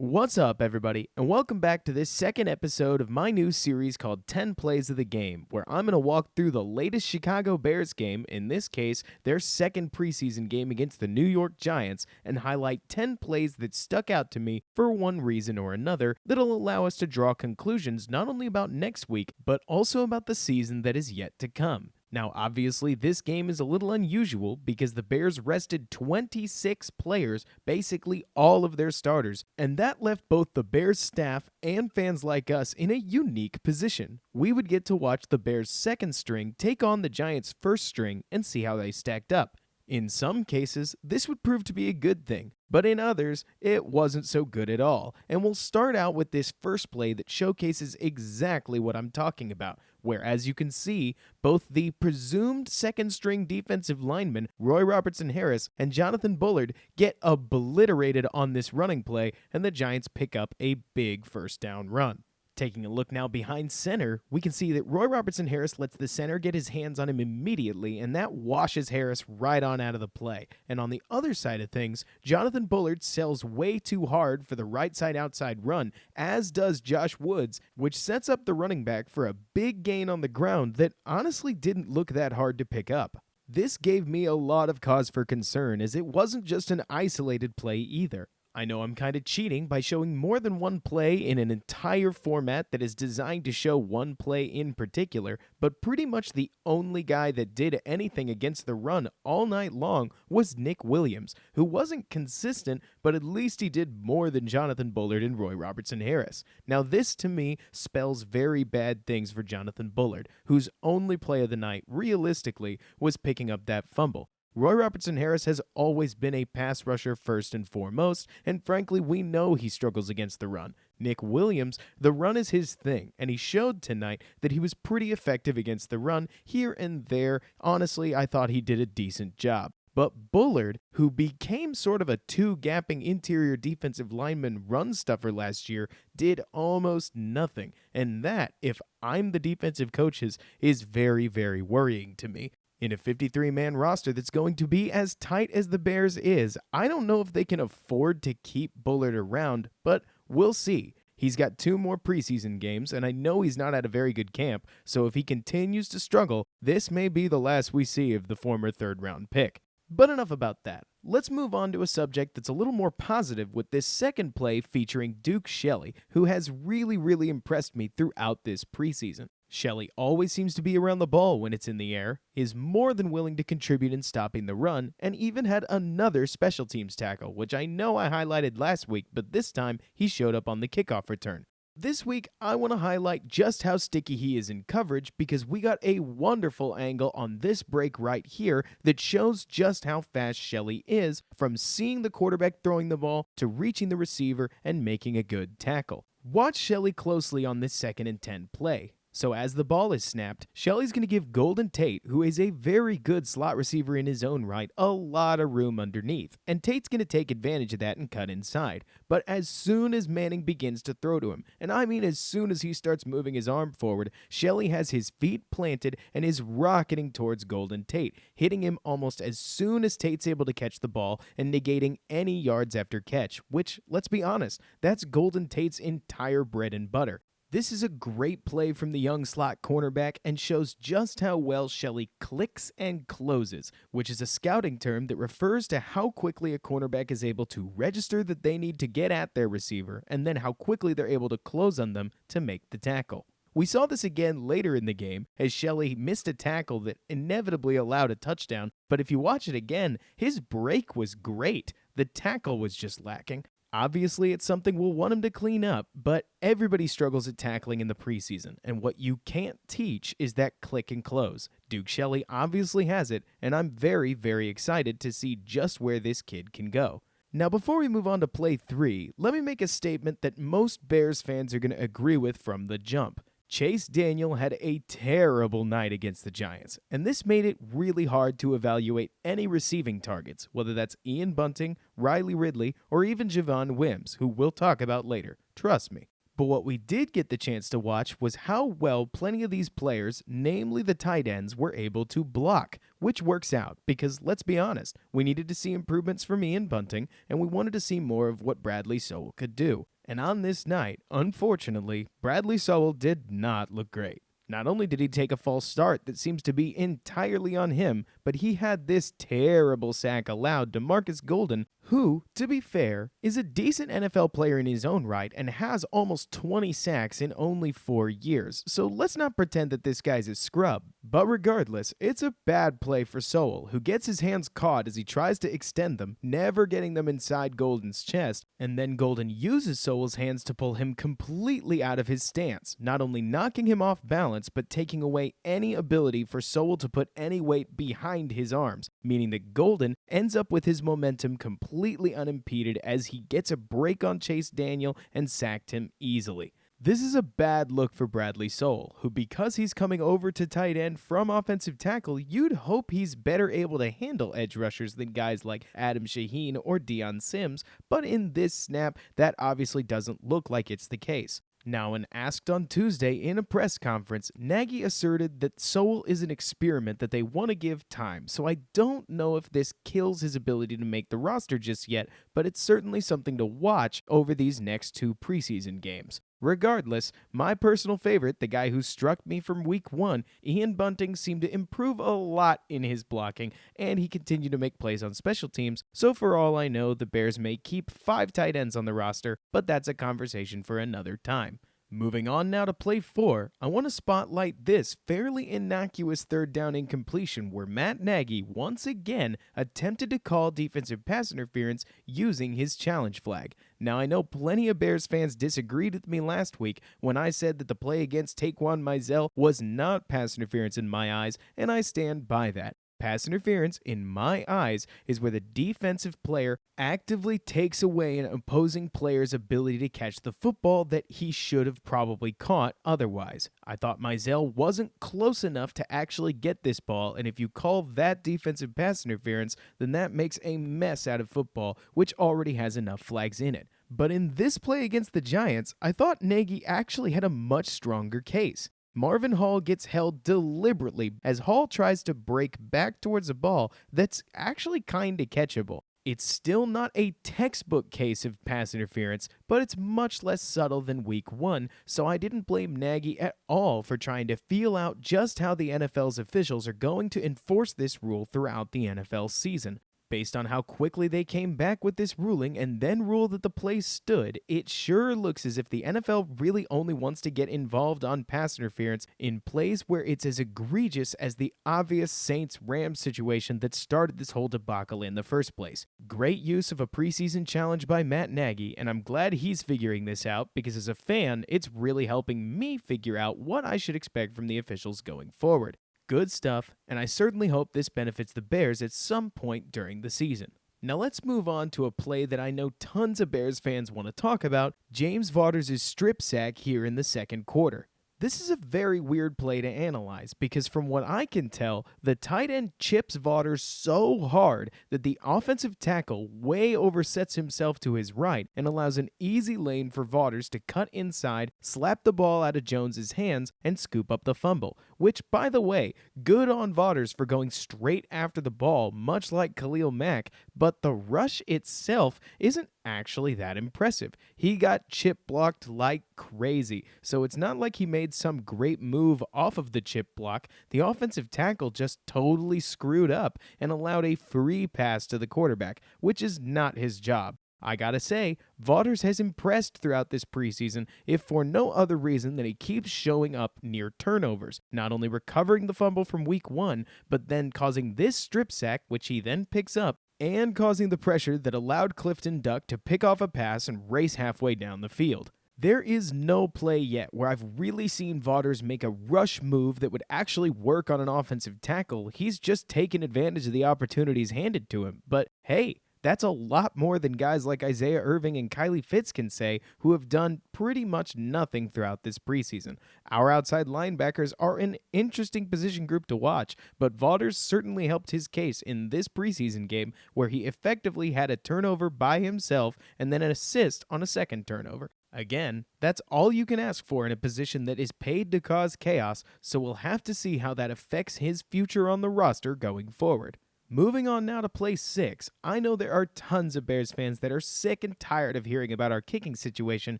What's up, everybody, and welcome back to this second episode of my new series called 10 Plays of the Game, where I'm going to walk through the latest Chicago Bears game, in this case, their second preseason game against the New York Giants, and highlight 10 plays that stuck out to me for one reason or another that'll allow us to draw conclusions not only about next week, but also about the season that is yet to come. Now, obviously, this game is a little unusual because the Bears rested 26 players, basically all of their starters, and that left both the Bears staff and fans like us in a unique position. We would get to watch the Bears' second string take on the Giants' first string and see how they stacked up. In some cases, this would prove to be a good thing, but in others, it wasn't so good at all. And we'll start out with this first play that showcases exactly what I'm talking about, where, as you can see, both the presumed second-string defensive linemen, Roy Robertson-Harris and Jonathan Bullard, get obliterated on this running play, and the Giants pick up a big first down run. Taking a look now behind center, we can see that Roy Robertson-Harris lets the center get his hands on him immediately, and that washes Harris right on out of the play. And on the other side of things, Jonathan Bullard sells way too hard for the right side outside run, as does Josh Woods, which sets up the running back for a big gain on the ground that honestly didn't look that hard to pick up. This gave me a lot of cause for concern, as it wasn't just an isolated play either. I know I'm kind of cheating by showing more than one play in an entire format that is designed to show one play in particular, but pretty much the only guy that did anything against the run all night long was Nick Williams, who wasn't consistent, but at least he did more than Jonathan Bullard and Roy Robertson-Harris. Now this, to me, spells very bad things for Jonathan Bullard, whose only play of the night, realistically, was picking up that fumble. Roy Robertson-Harris has always been a pass rusher first and foremost, and frankly, we know he struggles against the run. Nick Williams, the run is his thing, and he showed tonight that he was pretty effective against the run here and there. Honestly, I thought he did a decent job. But Bullard, who became sort of a two-gapping interior defensive lineman run stuffer last year, did almost nothing. And that, if I'm the defensive coaches, is very, very worrying to me. In a 53-man roster that's going to be as tight as the Bears is, I don't know if they can afford to keep Bullard around, but we'll see. He's got 2 more preseason games, and I know he's not at a very good camp, so if he continues to struggle, this may be the last we see of the former third-round pick. But enough about that. Let's move on to a subject that's a little more positive with this second play featuring Duke Shelley, who has really impressed me throughout this preseason. Shelley always seems to be around the ball when it's in the air, is more than willing to contribute in stopping the run, and even had another special teams tackle, which I know I highlighted last week, but this time he showed up on the kickoff return. This week, I want to highlight just how sticky he is in coverage because we got a wonderful angle on this break right here that shows just how fast Shelley is from seeing the quarterback throwing the ball to reaching the receiver and making a good tackle. Watch Shelley closely on this 2nd and 10 play. So as the ball is snapped, Shelley's going to give Golden Tate, who is a very good slot receiver in his own right, a lot of room underneath. And Tate's going to take advantage of that and cut inside. But as soon as Manning begins to throw to him, and I mean as soon as he starts moving his arm forward, Shelley has his feet planted and is rocketing towards Golden Tate, hitting him almost as soon as Tate's able to catch the ball and negating any yards after catch, which, let's be honest, that's Golden Tate's entire bread and butter. This is a great play from the young slot cornerback and shows just how well Shelley clicks and closes, which is a scouting term that refers to how quickly a cornerback is able to register that they need to get at their receiver and then how quickly they're able to close on them to make the tackle. We saw this again later in the game as Shelley missed a tackle that inevitably allowed a touchdown, but if you watch it again, his break was great. The tackle was just lacking. Obviously, it's something we'll want him to clean up, but everybody struggles at tackling in the preseason, and what you can't teach is that click and close. Duke Shelley obviously has it, and I'm very excited to see just where this kid can go. Now, before we move on to play 3, let me make a statement that most Bears fans are going to agree with from the jump. Chase Daniel had a terrible night against the Giants, and this made it really hard to evaluate any receiving targets, whether that's Ian Bunting, Riley Ridley, or even Javon Wims, who we'll talk about later. Trust me. But what we did get the chance to watch was how well plenty of these players, namely the tight ends, were able to block, which works out because, let's be honest, we needed to see improvements from Ian Bunting, and we wanted to see more of what Bradley Sowell could do. And on this night, unfortunately, Bradley Sowell did not look great. Not only did he take a false start that seems to be entirely on him, but he had this terrible sack allowed to Marcus Golden, who, to be fair, is a decent NFL player in his own right and has almost 20 sacks in only 4 years, so let's not pretend that this guy's a scrub. But regardless, it's a bad play for Sowell, who gets his hands caught as he tries to extend them, never getting them inside Golden's chest, and then Golden uses Sowell's hands to pull him completely out of his stance, not only knocking him off balance, but taking away any ability for Sowell to put any weight behind his arms, meaning that Golden ends up with his momentum completely unimpeded as he gets a break on Chase Daniel and sacked him easily. This is a bad look for Bradley Sowell, who, because he's coming over to tight end from offensive tackle, you'd hope he's better able to handle edge rushers than guys like Adam Shaheen or Deion Sims, but in this snap, that obviously doesn't look like it's the case. Now, when asked on Tuesday in a press conference, Nagy asserted that Sowell is an experiment that they want to give time, so I don't know if this kills his ability to make the roster just yet, but it's certainly something to watch over these next 2 preseason games. Regardless, my personal favorite, the guy who struck me from week 1, Ian Bunting, seemed to improve a lot in his blocking, and he continued to make plays on special teams, so for all I know, the Bears may keep 5 tight ends on the roster, but that's a conversation for another time. Moving on now to play 4, I want to spotlight this fairly innocuous third down incompletion where Matt Nagy once again attempted to call defensive pass interference using his challenge flag. Now, I know plenty of Bears fans disagreed with me last week when I said that the play against Taquan Mizell was not pass interference in my eyes, and I stand by that. Pass interference, in my eyes, is where the defensive player actively takes away an opposing player's ability to catch the football that he should have probably caught otherwise. I thought Mizell wasn't close enough to actually get this ball, and if you call that defensive pass interference, then that makes a mess out of football, which already has enough flags in it. But in this play against the Giants, I thought Nagy actually had a much stronger case. Marvin Hall gets held deliberately as Hall tries to break back towards a ball that's actually kinda catchable. It's still not a textbook case of pass interference, but it's much less subtle than week 1, so I didn't blame Nagy at all for trying to feel out just how the NFL's officials are going to enforce this rule throughout the NFL season. Based on how quickly they came back with this ruling and then ruled that the play stood, it sure looks as if the NFL really only wants to get involved on pass interference in plays where it's as egregious as the obvious Saints-Rams situation that started this whole debacle in the first place. Great use of a preseason challenge by Matt Nagy, and I'm glad he's figuring this out because as a fan, it's really helping me figure out what I should expect from the officials going forward. Good stuff, and I certainly hope this benefits the Bears at some point during the season. Now let's move on to a play that I know tons of Bears fans want to talk about, James Vaughters' strip sack here in the second quarter. This is a very weird play to analyze because from what I can tell, the tight end chips Vaughters so hard that the offensive tackle way oversets himself to his right and allows an easy lane for Vaughters to cut inside, slap the ball out of Jones's hands, and scoop up the fumble, which, by the way, good on Vaughters for going straight after the ball, much like Khalil Mack, but the rush itself isn't actually that impressive. He got chip blocked like crazy, so it's not like he made some great move off of the chip block. The offensive tackle just totally screwed up and allowed a free pass to the quarterback, which is not his job. I gotta say, Vaughters has impressed throughout this preseason, if for no other reason than he keeps showing up near turnovers, not only recovering the fumble from week 1, but then causing this strip sack, which he then picks up, and causing the pressure that allowed Clifton Duck to pick off a pass and race halfway down the field. There is no play yet where I've really seen Vaughters make a rush move that would actually work on an offensive tackle. He's just taken advantage of the opportunities handed to him. But hey, that's a lot more than guys like Isaiah Irving and Kylie Fitz can say, who have done pretty much nothing throughout this preseason. Our outside linebackers are an interesting position group to watch, but Vaughters certainly helped his case in this preseason game where he effectively had a turnover by himself and then an assist on a second turnover. Again, that's all you can ask for in a position that is paid to cause chaos, so we'll have to see how that affects his future on the roster going forward. Moving on now to play 6, I know there are tons of Bears fans that are sick and tired of hearing about our kicking situation,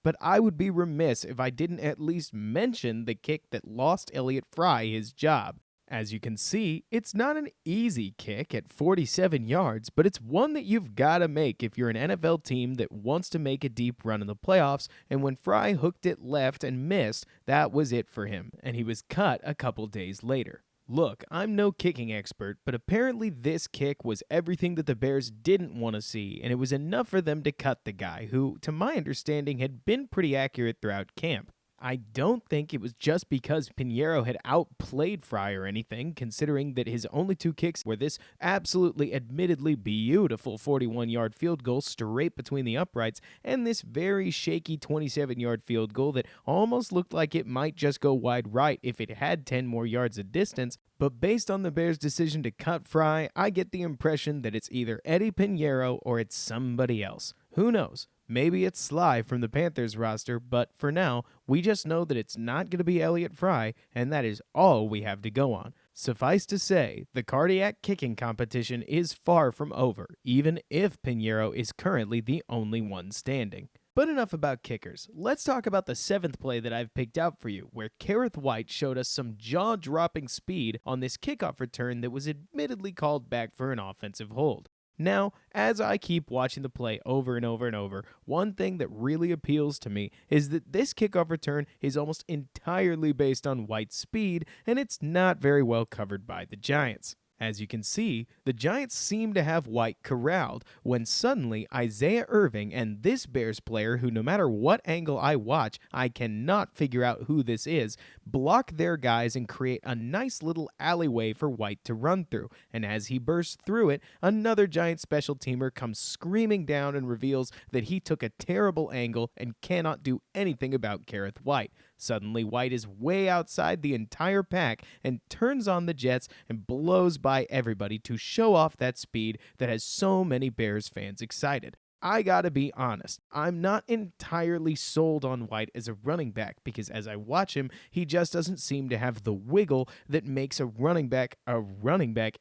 but I would be remiss if I didn't at least mention the kick that lost Elliott Fry his job. As you can see, it's not an easy kick at 47 yards, but it's one that you've got to make if you're an NFL team that wants to make a deep run in the playoffs, and when Fry hooked it left and missed, that was it for him, and he was cut a couple days later. Look, I'm no kicking expert, but apparently this kick was everything that the Bears didn't want to see, and it was enough for them to cut the guy who, to my understanding, had been pretty accurate throughout camp. I don't think it was just because Pinheiro had outplayed Fry or anything, considering that his only 2 kicks were this absolutely admittedly beautiful 41-yard field goal straight between the uprights and this very shaky 27-yard field goal that almost looked like it might just go wide right if it had 10 more yards of distance. But based on the Bears' decision to cut Fry, I get the impression that it's either Eddie Pinheiro or it's somebody else. Who knows? Maybe it's Sly from the Panthers roster, but for now, we just know that it's not going to be Elliott Fry, and that is all we have to go on. Suffice to say, the cardiac kicking competition is far from over, even if Pinheiro is currently the only one standing. But enough about kickers. Let's talk about the 7th play that I've picked out for you, where Kerrith Whyte showed us some jaw-dropping speed on this kickoff return that was admittedly called back for an offensive hold. Now, as I keep watching the play over and over and over, one thing that really appeals to me is that this kickoff return is almost entirely based on White's speed, and it's not very well covered by the Giants. As you can see, the Giants seem to have White corralled when suddenly Isaiah Irving and this Bears player, who no matter what angle I watch, I cannot figure out who this is, block their guys and create a nice little alleyway for White to run through. And as he bursts through it, another Giant special teamer comes screaming down and reveals that he took a terrible angle and cannot do anything about Kerrith Whyte. Suddenly, White is way outside the entire pack and turns on the Jets and blows by everybody to show off that speed that has so many Bears fans excited. I gotta be honest, I'm not entirely sold on White as a running back because as I watch him, he just doesn't seem to have the wiggle that makes a running back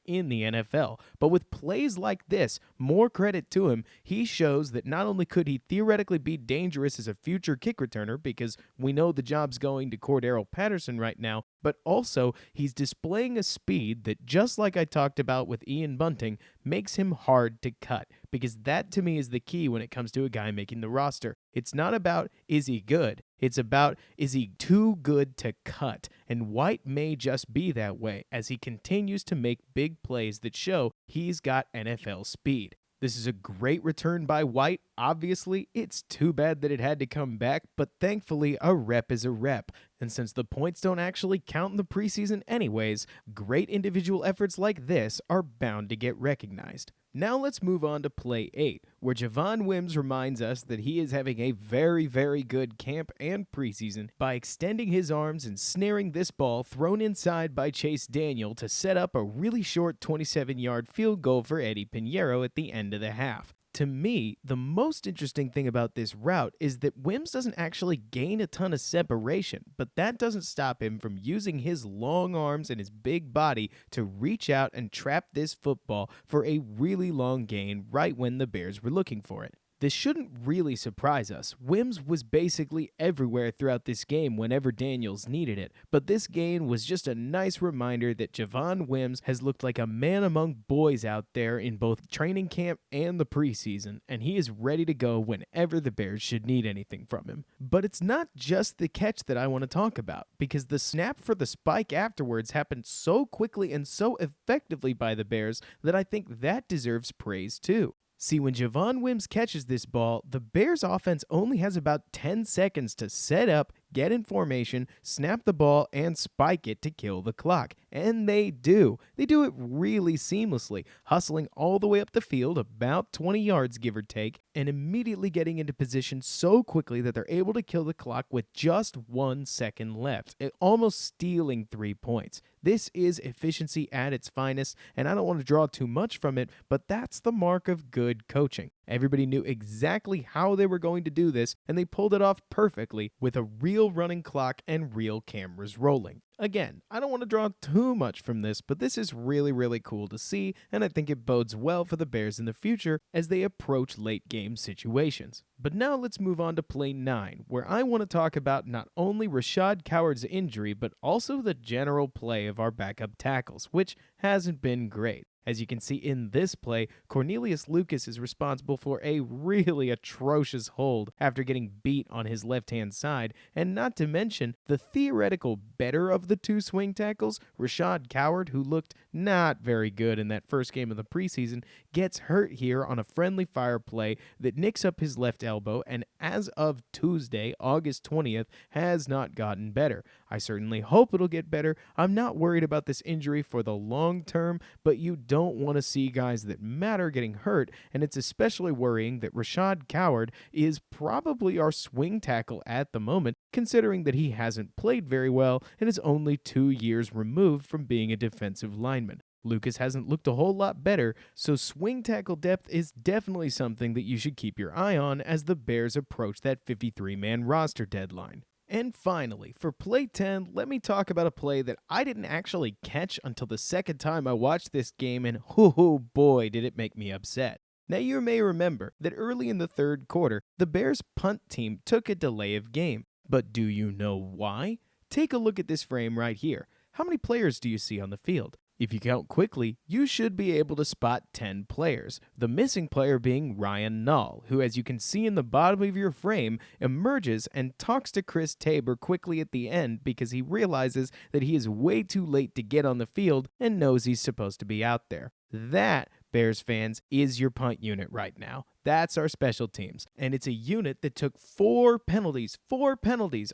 in the NFL. But with plays like this, more credit to him, he shows that not only could he theoretically be dangerous as a future kick returner because we know the job's going to Cordero Patterson right now, but also he's displaying a speed that, just like I talked about with Ian Bunting, makes him hard to cut, because that to me is the key when it comes to a guy making the roster. It's not about is he good, it's about is he too good to cut, and White may just be that way as he continues to make big plays that show he's got NFL speed. This is a great return by White. Obviously, it's too bad that it had to come back, but thankfully a rep is a rep. And since the points don't actually count in the preseason anyways, great individual efforts like this are bound to get recognized. Now let's move on to play 8, where Javon Wims reminds us that he is having a very, very good camp and preseason by extending his arms and snaring this ball thrown inside by Chase Daniel to set up a really short 27-yard field goal for Eddie Pinheiro at the end of the half. To me, the most interesting thing about this route is that Wims doesn't actually gain a ton of separation, but that doesn't stop him from using his long arms and his big body to reach out and trap this football for a really long gain right when the Bears were looking for it. This shouldn't really surprise us. Wims was basically everywhere throughout this game whenever Daniels needed it, but this gain was just a nice reminder that Javon Wims has looked like a man among boys out there in both training camp and the preseason, and he is ready to go whenever the Bears should need anything from him. But it's not just the catch that I want to talk about, because the snap for the spike afterwards happened so quickly and so effectively by the Bears that I think that deserves praise too. See, when Javon Wims catches this ball, the Bears offense only has about 10 seconds to set up, get in formation, snap the ball, and spike it to kill the clock. And they do. They do it really seamlessly, hustling all the way up the field, about 20 yards give or take, and immediately getting into position so quickly that they're able to kill the clock with just 1 second left, almost stealing 3 points. This is efficiency at its finest, and I don't want to draw too much from it, but that's the mark of good coaching. Everybody knew exactly how they were going to do this, and they pulled it off perfectly with a real running clock and real cameras rolling. Again, I don't want to draw too much from this, but this is really cool to see, and I think it bodes well for the Bears in the future as they approach late game situations. But now let's move on to play 9, where I want to talk about not only Rashad Coward's injury, but also the general play of our backup tackles, which hasn't been great. As you can see in this play, Cornelius Lucas is responsible for a really atrocious hold after getting beat on his left-hand side, and not to mention the theoretical better of the two swing tackles, Rashad Coward, who looked not very good in that first game of the preseason, gets hurt here on a friendly fire play that nicks up his left elbow, and as of Tuesday, August 20th, has not gotten better. I certainly hope it'll get better. I'm not worried about this injury for the long term, but you don't want to see guys that matter getting hurt, and it's especially worrying that Rashad Coward is probably our swing tackle at the moment, considering that he hasn't played very well and is only 2 years removed from being a defensive lineman. Lucas hasn't looked a whole lot better, so swing tackle depth is definitely something that you should keep your eye on as the Bears approach that 53-man roster deadline. And finally, for play 10, let me talk about a play that I didn't actually catch until the second time I watched this game, and oh boy, did it make me upset. Now, you may remember that early in the third quarter, the Bears' punt team took a delay of game. But do you know why? Take a look at this frame right here. How many players do you see on the field? If you count quickly, you should be able to spot 10 players, the missing player being Ryan Nall, who, as you can see in the bottom of your frame, emerges and talks to Chris Tabor quickly at the end because he realizes that he is way too late to get on the field and knows he's supposed to be out there. That, Bears fans, is your punt unit right now. That's our special teams, and it's a unit that took 4 penalties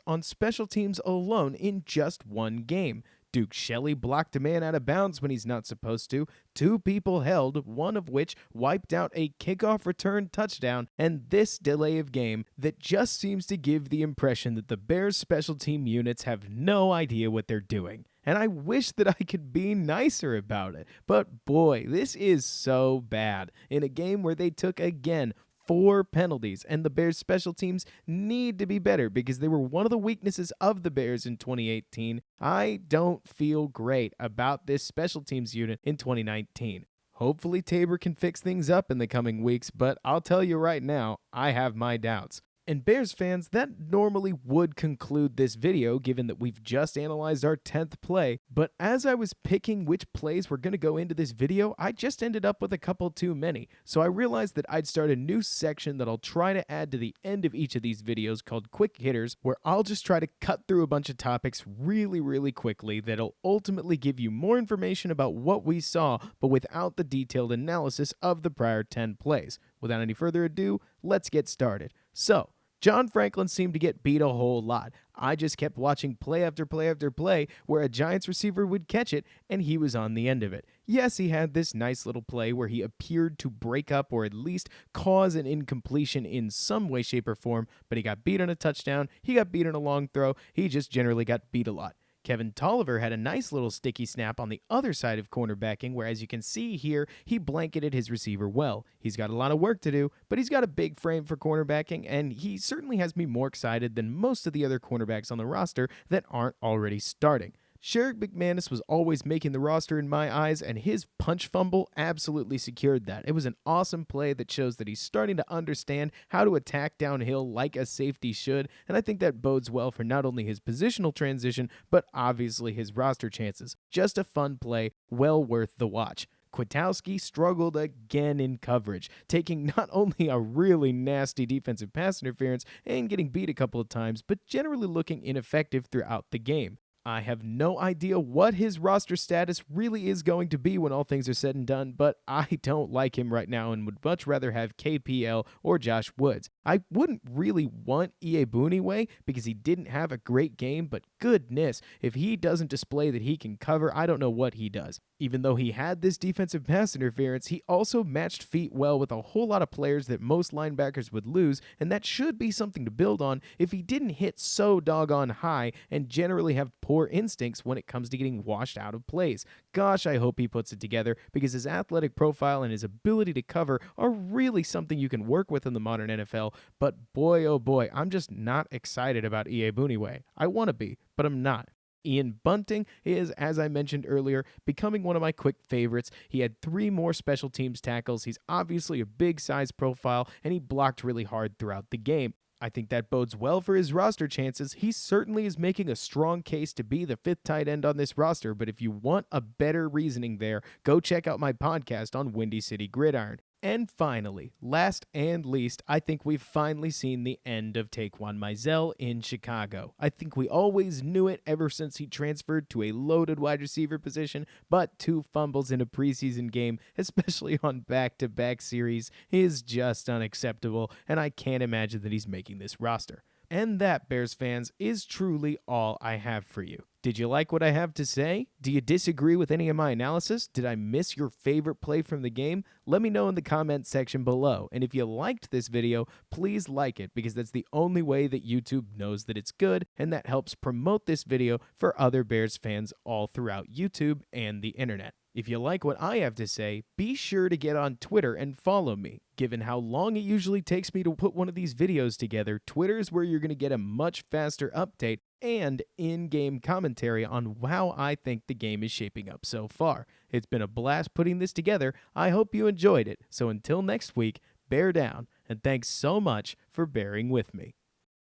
on special teams alone in just one game. Duke Shelley blocked a man out of bounds when he's not supposed to, 2 people held, one of which wiped out a kickoff return touchdown, and this delay of game that just seems to give the impression that the Bears special team units have no idea what they're doing. And I wish that I could be nicer about it, but boy, this is so bad. In a game where they took, again, 4 penalties, and the Bears special teams need to be better because they were one of the weaknesses of the Bears in 2018. I don't feel great about this special teams unit in 2019. Hopefully Tabor can fix things up in the coming weeks, but I'll tell you right now, I have my doubts. And Bears fans, that normally would conclude this video given that we've just analyzed our 10th play, but as I was picking which plays were going to go into this video, I just ended up with a couple too many. So I realized that I'd start a new section that I'll try to add to the end of each of these videos called Quick Hitters, where I'll just try to cut through a bunch of topics really quickly that'll ultimately give you more information about what we saw, but without the detailed analysis of the prior 10 plays. Without any further ado, let's get started. So, John Franklin seemed to get beat a whole lot. I just kept watching play after play where a Giants receiver would catch it and he was on the end of it. Yes, he had this nice little play where he appeared to break up or at least cause an incompletion in some way, shape, or form, but he got beat on a touchdown, he got beat on a long throw, he just generally got beat a lot. Kevin Tolliver had a nice little sticky snap on the other side of cornerbacking where, as you can see here, he blanketed his receiver well. He's got a lot of work to do, but he's got a big frame for cornerbacking, and he certainly has me more excited than most of the other cornerbacks on the roster that aren't already starting. Sherrick McManus was always making the roster in my eyes, and his punch fumble absolutely secured that. It was an awesome play that shows that he's starting to understand how to attack downhill like a safety should, and I think that bodes well for not only his positional transition, but obviously his roster chances. Just a fun play, well worth the watch. Kwiatkowski struggled again in coverage, taking not only a really nasty defensive pass interference and getting beat a couple of times, but generally looking ineffective throughout the game. I have no idea what his roster status really is going to be when all things are said and done, but I don't like him right now and would much rather have KPL or Josh Woods. I wouldn't really want Iebuniwe because he didn't have a great game, but goodness, if he doesn't display that he can cover, I don't know what he does. Even though he had this defensive pass interference, he also matched feet well with a whole lot of players that most linebackers would lose, and that should be something to build on if he didn't hit so doggone high and generally have poor instincts when it comes to getting washed out of plays. Gosh, I hope he puts it together, because his athletic profile and his ability to cover are really something you can work with in the modern NFL, but boy oh boy, I'm just not excited about E.A. Booneway. I want to be, but I'm not. Ian Bunting is, as I mentioned earlier, becoming one of my quick favorites. He had 3 more special teams tackles. He's obviously a big size profile, and he blocked really hard throughout the game. I think that bodes well for his roster chances. He certainly is making a strong case to be the 5th tight end on this roster, but if you want a better reasoning there, go check out my podcast on Windy City Gridiron. And finally, last and least, I think we've finally seen the end of Taquan Mizell in Chicago. I think we always knew it ever since he transferred to a loaded wide receiver position, but 2 fumbles in a preseason game, especially on back-to-back series, is just unacceptable, and I can't imagine that he's making this roster. And that, Bears fans, is truly all I have for you. Did you like what I have to say? Do you disagree with any of my analysis? Did I miss your favorite play from the game? Let me know in the comments section below. And if you liked this video, please like it, because that's the only way that YouTube knows that it's good, and that helps promote this video for other Bears fans all throughout YouTube and the internet. If you like what I have to say, be sure to get on Twitter and follow me. Given how long it usually takes me to put one of these videos together, Twitter is where you're going to get a much faster update and in-game commentary on how I think the game is shaping up so far. It's been a blast putting this together. I hope you enjoyed it. So until next week, bear down, and thanks so much for bearing with me.